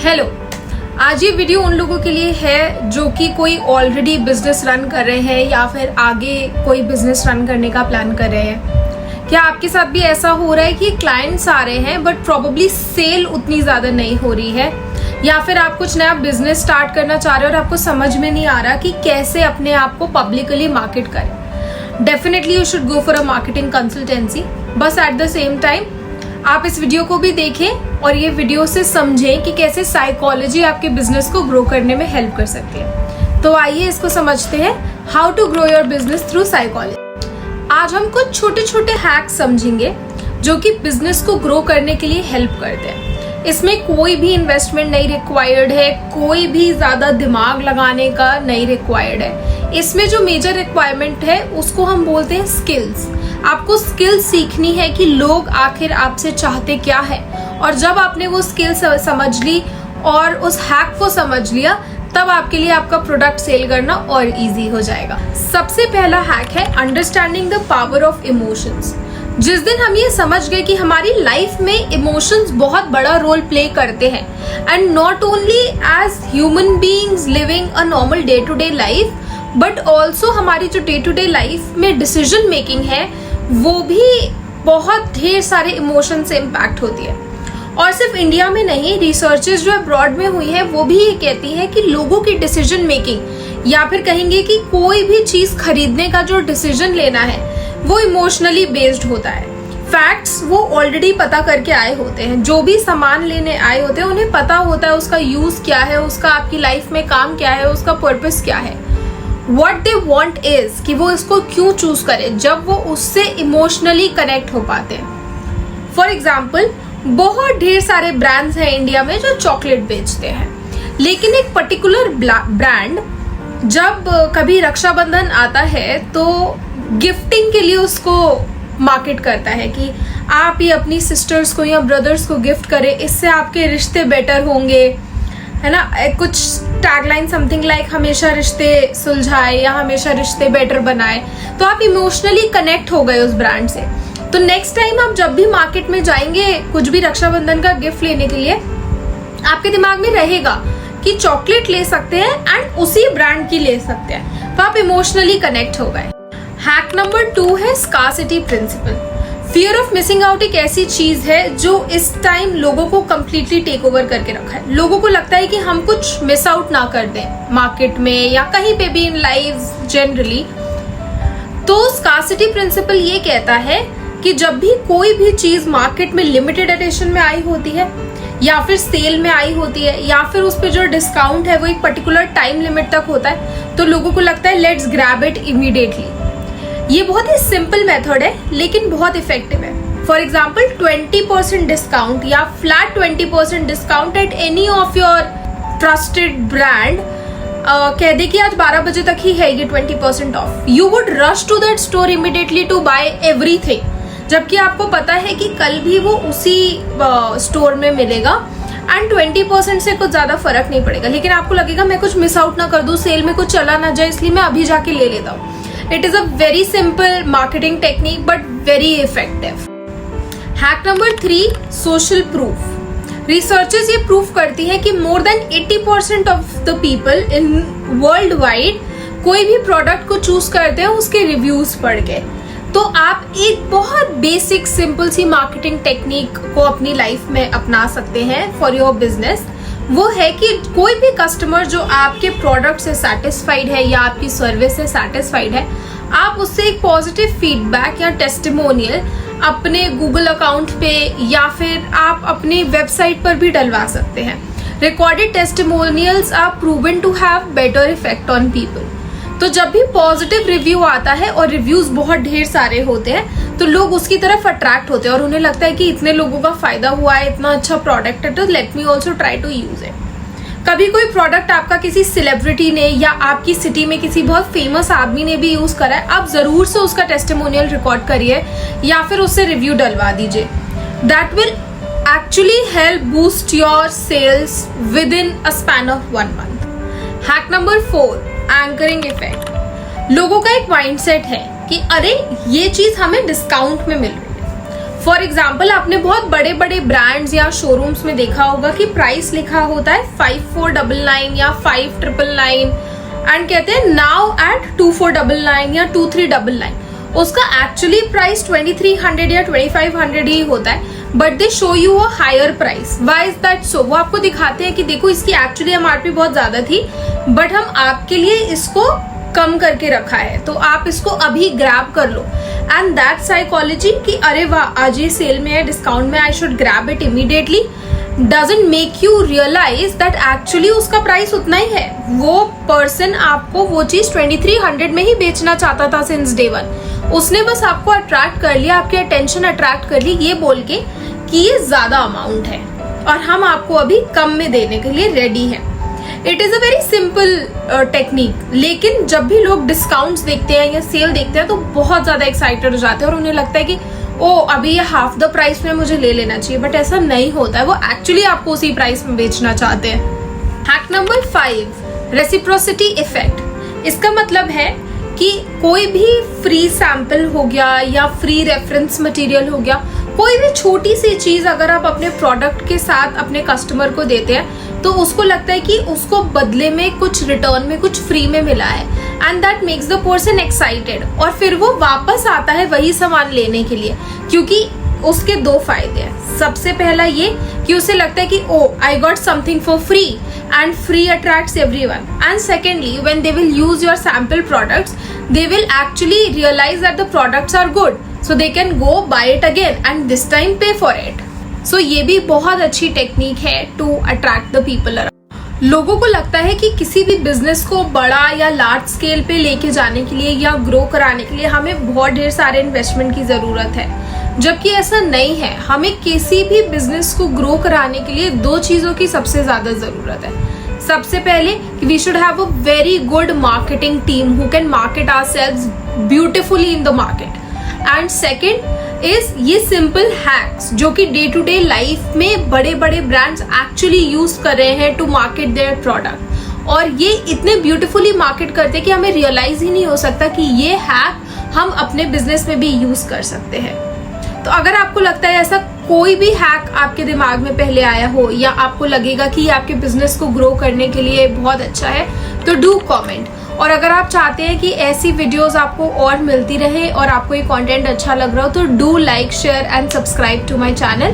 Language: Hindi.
हेलो, आज ये वीडियो उन लोगों के लिए है जो कि कोई ऑलरेडी बिजनेस रन कर रहे हैं या फिर आगे कोई बिजनेस रन करने का प्लान कर रहे हैं। क्या आपके साथ भी ऐसा हो रहा है कि क्लाइंट्स आ रहे हैं बट प्रोबेबली सेल उतनी ज़्यादा नहीं हो रही है, या फिर आप कुछ नया बिजनेस स्टार्ट करना चाह रहे हो और आपको समझ में नहीं आ रहा कि कैसे अपने आप को पब्लिकली मार्केट करें। Definitely you should go for a marketing consultancy. बस एट द सेम टाइम आप इस वीडियो को भी देखें और ये वीडियो से समझें कि कैसे साइकोलॉजी आपके बिजनेस को ग्रो करने में हेल्प कर सकती है। तो आइए इसको समझते हैं, how to grow your business through psychology. आज हम कुछ छोटे छोटे हैक्स समझेंगे जो कि बिजनेस को ग्रो करने के लिए हेल्प करते हैं। इसमें कोई भी इन्वेस्टमेंट नहीं रिक्वायर्ड है, कोई भी ज्यादा दिमाग लगाने का नहीं रिक्वायर्ड है। इसमें जो मेजर रिक्वायरमेंट है उसको हम बोलते हैं स्किल्स। आपको स्किल्स सीखनी है कि लोग आखिर आपसे चाहते क्या है, और जब आपने वो स्किल समझ ली और उस हैक को समझ लिया तब आपके लिए आपका प्रोडक्ट सेल करना और इजी हो जाएगा। सबसे पहला हैक है understanding the power of emotions. जिस दिन हम ये समझ गए कि हमारी लाइफ में इमोशंस बहुत बड़ा रोल प्ले करते हैं, and not only as human beings living a normal day to day life but also हमारी जो डे टू डे लाइफ में डिसीजन मेकिंग है वो भी बहुत ढेर सारे इमोशन से इम्पैक्ट होती है। और सिर्फ इंडिया में नहीं, रिसर्चेस जो अब्रॉड में हुई है वो भी ये कहती है कि लोगों की डिसीजन मेकिंग या फिर कहेंगे कि कोई भी चीज खरीदने का जो डिसीजन लेना है वो इमोशनली बेस्ड होता है। फैक्ट्स वो ऑलरेडी पता करके आए होते हैं, जो भी सामान लेने आए होते हैं उन्हें पता होता है उसका यूज क्या है, उसका आपकी लाइफ में काम क्या है, उसका पर्पस क्या है। What they want is कि वो इसको क्यों चूज करें जब वो उससे इमोशनली कनेक्ट हो पाते हैं। फॉर एग्जाम्पल, बहुत ढेर सारे ब्रांड्स हैं इंडिया में जो चॉकलेट बेचते हैं, लेकिन एक पर्टिकुलर ब्रांड जब कभी रक्षाबंधन आता है तो गिफ्टिंग के लिए उसको मार्केट करता है कि आप ये अपनी सिस्टर्स को या ब्रदर्स को गिफ्ट करें, इससे आपके रिश्ते बेटर होंगे, है ना। कुछ टैगलाइन समथिंग लाइक हमेशा रिश्ते सुलझाए या हमेशा रिश्ते बेटर बनाए। तो आप इमोशनली कनेक्ट हो गए उस ब्रांड से। तो नेक्स्ट टाइम आप जब भी मार्केट में जाएंगे कुछ भी रक्षाबंधन का गिफ्ट लेने के लिए, आपके दिमाग में रहेगा कि चॉकलेट ले सकते हैं एंड उसी ब्रांड की ले सकते हैं। तो आप इमोशनली कनेक्ट हो गए। हैक नंबर 2 है scarcity principle. Fear of missing out एक ऐसी चीज है जो इस टाइम लोगों को कंप्लीटली टेक ओवर करके रखा है। लोगों को लगता है कि हम कुछ मिस आउट ना कर दें मार्केट में या कहीं पे भी इन लाइफ जनरली। तो स्कार्सिटी प्रिंसिपल ये कहता है कि जब भी कोई भी चीज मार्केट में लिमिटेड एडिशन में आई होती है या फिर सेल में आई होती है या फिर उस पर जो डिस्काउंट है वो एक पर्टिकुलर टाइम लिमिट तक होता है, तो लोगों को लगता है लेट्स ग्रैब इट इमीडिएटली। ये बहुत ही सिंपल मेथड है लेकिन बहुत इफेक्टिव है। फॉर एग्जाम्पल 20% डिस्काउंट या flat 20% discount at any of your trusted brand कह दे कि आज 12 बजे तक ही है ये 20% off. You would rush to that store immediately to buy everything, जबकि आपको पता है कि कल भी वो उसी स्टोर में मिलेगा एंड 20% से कुछ ज्यादा फर्क नहीं पड़ेगा। लेकिन आपको लगेगा मैं कुछ मिस आउट ना कर दूं, सेल में कुछ चला ना जाए, इसलिए मैं अभी जाके ले लेता हूँ। It is a very simple marketing technique but very effective. Hack number 3, social proof. Researchers ये proof करती है कि more than 80% of the people in worldwide कोई भी product को choose करते हैं उसके reviews पढ़ के। तो आप एक बहुत basic simple सी marketing technique को अपनी life में अपना सकते हैं for your business। वो है कि कोई भी कस्टमर जो आपके प्रोडक्ट से सेटिस्फाइड है या आपकी सर्विस से सेटिस्फाइड है, आप उससे एक पॉजिटिव फीडबैक या टेस्टिमोनियल अपने गूगल अकाउंट पे या फिर आप अपनी वेबसाइट पर भी डलवा सकते हैं। Recorded testimonials are proven to have better effect on people. तो जब भी पॉजिटिव रिव्यू आता है और रिव्यूज बहुत ढेर सारे होते हैं तो लोग उसकी तरफ अट्रैक्ट होते हैं और उन्हें लगता है कि इतने लोगों का फायदा हुआ है, इतना अच्छा प्रोडक्ट है, तो let me also try to use it. कभी कोई प्रोडक्ट आपका किसी सेलिब्रिटी ने या आपकी सिटी में किसी बहुत फेमस आदमी ने भी यूज करा है, आप जरूर से उसका टेस्टिमोनियल रिकॉर्ड करिए या फिर उससे रिव्यू डलवा दीजिए। That will actually help boost your sales within a span of 1 month। Hack number 4, anchoring effect. लोगों का एक माइंडसेट है कि अरे ये चीज हमें डिस्काउंट में मिल रही है। फॉर एग्जाम्पल आपने बहुत बड़े बड़े ब्रांड्स या शोरूम्स में देखा होगा कि प्राइस लिखा होता है 5499 या 5999 एंड कहते हैं नाउ एट 2499 या 2399। उसका एक्चुअली प्राइस 2300 या 2500 ही होता है, but they show you a higher price. Why is that so? वो आपको दिखाते हैं कि देखो इसकी एक्चुअली एमआरपी बहुत ज्यादा थी, बट हम आपके लिए इसको कम करके रखा है, तो आप इसको अभी ग्रैब कर लो। एंड दैट साइकोलॉजी कि अरे वाह आज ये सेल में है, डिस्काउंट में, I should grab it immediately, doesn't make you realise that actually उसका प्राइस उतना ही है। वो पर्सन आपको वो चीज 2300 में ही बेचना चाहता था सिंस डे वन। उसने बस आपको अट्रैक्ट कर लिया, आपकी अटेंशन अट्रैक्ट कर ली ये बोल के कि ये ज्यादा अमाउंट है और हम आपको अभी कम में देने के लिए रेडी हैं। It is a very simple technique, लेकिन जब भी लोग डिस्काउंट्स देखते हैं या सेल देखते हैं तो बहुत ज्यादा एक्साइटेड हो जाते हैं और उन्हें लगता है कि ओ अभी ये हाफ द प्राइस में मुझे ले लेना चाहिए, बट ऐसा नहीं होता है। वो एक्चुअली आपको उसी प्राइस में बेचना चाहते हैं। Hack number 5, reciprocity effect. इसका मतलब है कि कोई भी फ्री सैंपल हो गया या फ्री रेफरेंस मटेरियल हो गया, कोई भी छोटी सी चीज अगर आप अपने प्रोडक्ट के साथ अपने कस्टमर को देते हैं तो उसको लगता है कि उसको बदले में कुछ रिटर्न में कुछ फ्री में मिला है, and that makes the person excited, और फिर वो वापस आता है वही सामान लेने के लिए, क्योंकि उसके 2 फायदे हैं। सबसे पहला ये कि उसे लगता है कि oh I got something for free and free attracts everyone, and secondly when they will use your sample products they will actually realize that the products are good, so they can go buy it again and this time pay for it. So ये भी बहुत अच्छी टेक्निक है to attract the people around। लोगों को लगता है कि किसी भी बिजनेस को बड़ा या लार्ज स्केल पे लेके जाने के लिए या ग्रो कराने के लिए हमें बहुत ढेर सारे इन्वेस्टमेंट की जरूरत है, जबकि ऐसा नहीं है। हमें किसी भी बिजनेस को ग्रो कराने के लिए 2 चीजों की सबसे ज्यादा जरूरत है। सबसे पहले we should have a very good marketing team who can market ourselves beautifully in the market, and second is ये सिंपल हैक्स जो कि डे टू डे लाइफ में बड़े बड़े ब्रांड्स एक्चुअली यूज कर रहे हैं टू मार्केट देयर प्रोडक्ट, और ये इतने ब्यूटिफुली मार्केट करते हैं कि हमें रियलाइज ही नहीं हो सकता कि ये हैक हम अपने बिजनेस में भी यूज कर सकते हैं। तो अगर आपको लगता है ऐसा कोई भी हैक आपके दिमाग में पहले आया हो या आपको लगेगा कि आपके बिजनेस को ग्रो करने के लिए बहुत अच्छा है, तो डू कमेंट। और अगर आप चाहते हैं कि ऐसी वीडियोस आपको और मिलती रहे और आपको ये कंटेंट अच्छा लग रहा हो, तो do like, share and subscribe to my channel.